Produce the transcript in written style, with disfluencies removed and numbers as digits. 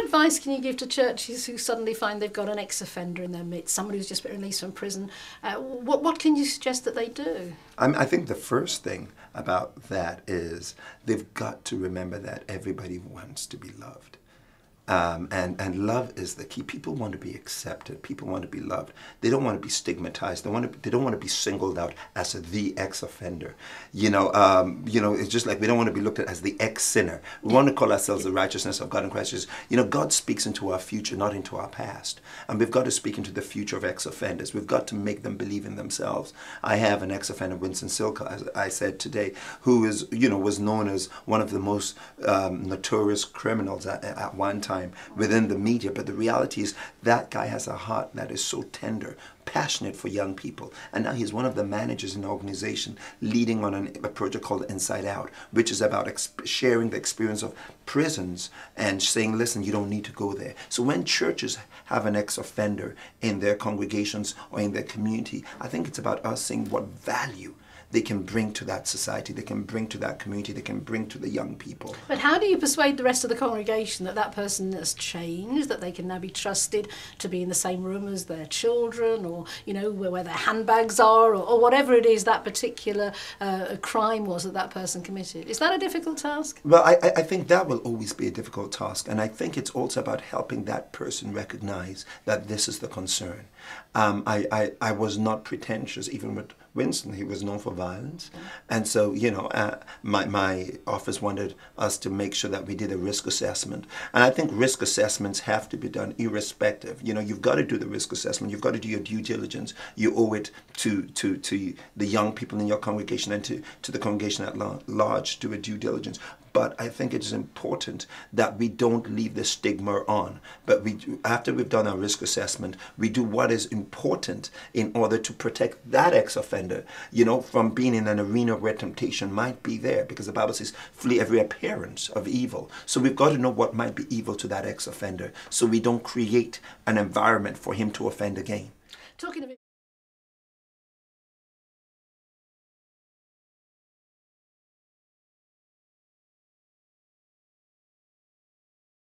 advice can you give to churches who suddenly find they've got an ex-offender in their midst, somebody who's just been released from prison? What can you suggest that they do? I think the first thing about that is they've got to remember that everybody wants to be loved. And love is the key. People want to be accepted. People want to be loved. They don't want to be stigmatized. They don't want to be singled out as the ex-offender. It's just like we don't want to be looked at as the ex-sinner. We want to call ourselves the righteousness of God in Christ Jesus. God speaks into our future, not into our past. And we've got to speak into the future of ex-offenders. We've got to make them believe in themselves. I have an ex-offender, Winston Silka, as I said today, who is, was known as one of the most notorious criminals at one time within the media, but the reality is that guy has a heart that is so tender, passionate for young people, and now he's one of the managers in the organization leading on a project called Inside Out, which is about sharing the experience of prisons and saying, listen, you don't need to go there. So when churches have an ex-offender in their congregations or in their community, I think it's about us seeing what value they can bring to that society, they can bring to that community, they can bring to the young people. But how do you persuade the rest of the congregation that that person has changed, that they can now be trusted to be in the same room as their children, or where their handbags are, or whatever it is that particular crime was that person committed? Is that a difficult task? Well, I think that will always be a difficult task, and I think it's also about helping that person recognize that this is the concern. I was not pretentious, even with Winston. He was known for violence, and so my office wanted us to make sure that we did a risk assessment, and I think risk assessments have to be done irrespective. You've got to do the risk assessment, you've got to do your due diligence. You owe it to the young people in your congregation and to the congregation at large to do a due diligence. But I think it is important that we don't leave the stigma on. But after we've done our risk assessment, we do what is important in order to protect that ex-offender, from being in an arena where temptation might be there. Because the Bible says, flee every appearance of evil. So we've got to know what might be evil to that ex-offender, so we don't create an environment for him to offend again. Talking of